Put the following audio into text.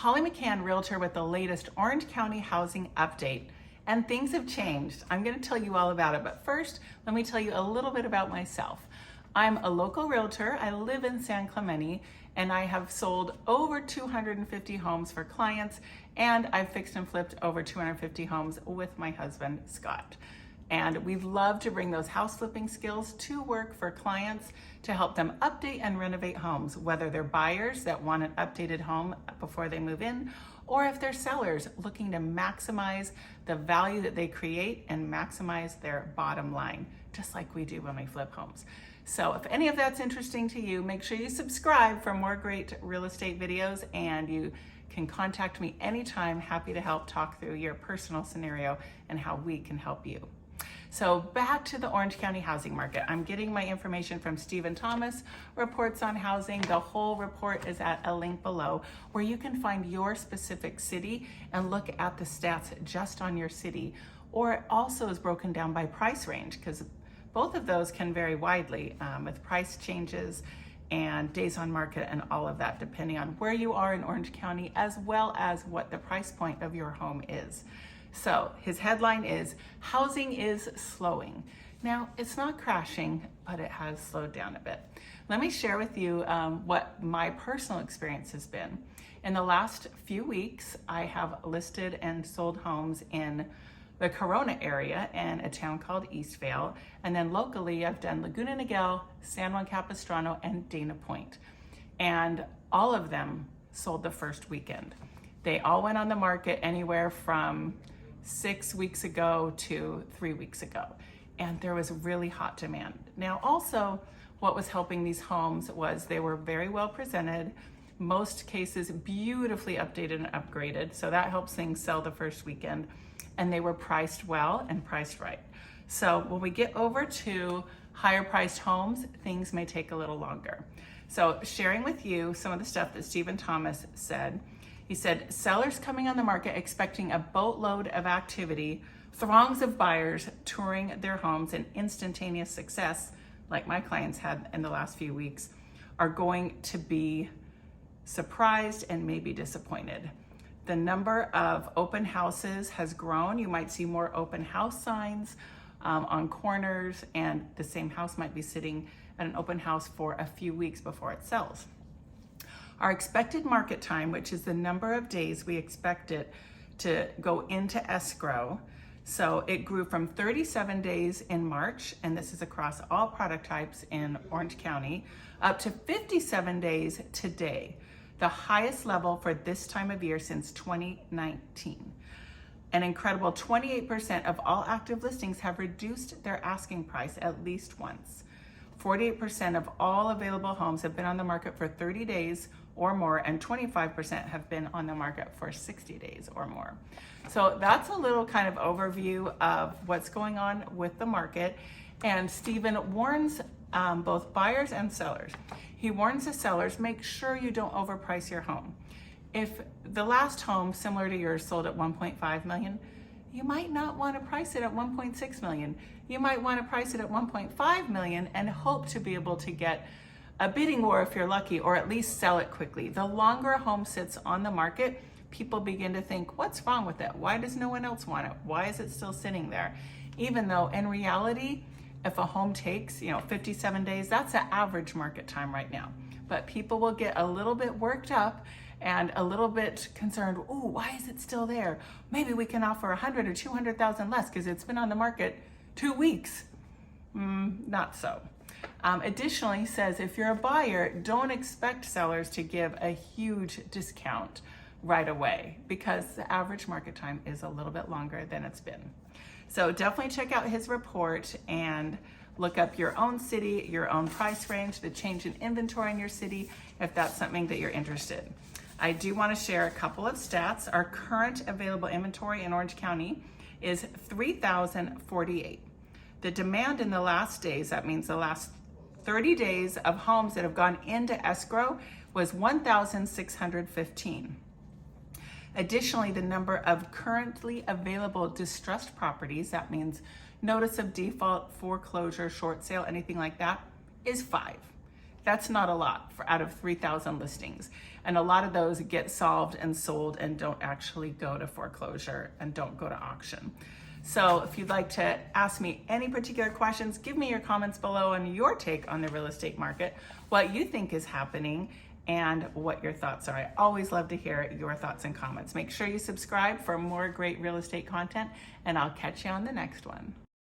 Holly McKhann, Realtor with the latest Orange County housing update. And things have changed. I'm going to tell you all about it, but first, let me tell you a little bit about myself. I'm a local realtor. I live in San Clemente, and I have sold over 250 homes for clients, and I've fixed and flipped over 250 homes with my husband, Scott. And we love to bring those house flipping skills to work for clients to help them update and renovate homes, whether they're buyers that want an updated home before they move in, or if they're sellers looking to maximize the value that they create and maximize their bottom line, just like we do when we flip homes. So if any of that's interesting to you, make sure you subscribe for more great real estate videos, and you can contact me anytime. Happy to help talk through your personal scenario and how we can help you. So back to the Orange County housing market. I'm getting my information from Stephen Thomas, Reports on Housing. The whole report is at a link below where you can find your specific city and look at the stats just on your city. Or it also is broken down by price range, because both of those can vary widely with price changes and days on market and all of that, depending on where you are in Orange County, as well as what the price point of your home is. So his headline is, housing is slowing. Now, it's not crashing, but it has slowed down a bit. Let me share with you what my personal experience has been. In the last few weeks, I have listed and sold homes in the Corona area and a town called Eastvale. And then locally, I've done Laguna Niguel, San Juan Capistrano, and Dana Point. And all of them sold the first weekend. They all went on the market anywhere from 6 weeks ago to 3 weeks ago. And there was really hot demand. Now, also, what was helping these homes was they were very well presented, most cases beautifully updated and upgraded. So that helps things sell the first weekend. And they were priced well and priced right. So when we get over to higher priced homes, things may take a little longer. So sharing with you some of the stuff that Stephen Thomas said. He said, sellers coming on the market expecting a boatload of activity, throngs of buyers touring their homes, and instantaneous success, like my clients had in the last few weeks, are going to be surprised and maybe disappointed. The number of open houses has grown. You might see more open house signs on corners, and the same house might be sitting at an open house for a few weeks before it sells. Our expected market time, which is the number of days we expect it to go into escrow, so it grew from 37 days in March, and this is across all product types in Orange County, up to 57 days today, the highest level for this time of year since 2019. An incredible 28% of all active listings have reduced their asking price at least once. 48% of all available homes have been on the market for 30 days or more, and 25% have been on the market for 60 days or more. So that's a little kind of overview of what's going on with the market. And Stephen warns both buyers and sellers. He warns the sellers, make sure you don't overprice your home. If the last home similar to yours sold at 1.5 million, you might not want to price it at 1.6 million. You might want to price it at 1.5 million and hope to be able to get a bidding war if you're lucky, or at least sell it quickly. The longer a home sits on the market, people begin to think, what's wrong with it? Why does no one else want it? Why is it still sitting there? Even though in reality, if a home takes 57 days, that's the average market time right now. But people will get a little bit worked up and a little bit concerned, oh, why is it still there? Maybe we can offer 100 or 200,000 less because it's been on the market 2 weeks. Not so. Additionally, he says, if you're a buyer, don't expect sellers to give a huge discount right away, because the average market time is a little bit longer than it's been. So definitely check out his report and look up your own city, your own price range, the change in inventory in your city, if that's something that you're interested in. I do want to share a couple of stats. Our current available inventory in Orange County is 3,048. The demand in the last days, that means the last 30 days of homes that have gone into escrow, was 1,615. Additionally, the number of currently available distressed properties, that means notice of default, foreclosure, short sale, anything like that, is 5. That's not a lot out of 3,000 listings. And a lot of those get solved and sold and don't actually go to foreclosure and don't go to auction. So if you'd like to ask me any particular questions, give me your comments below on your take on the real estate market, what you think is happening, and what your thoughts are. I always love to hear your thoughts and comments. Make sure you subscribe for more great real estate content, and I'll catch you on the next one.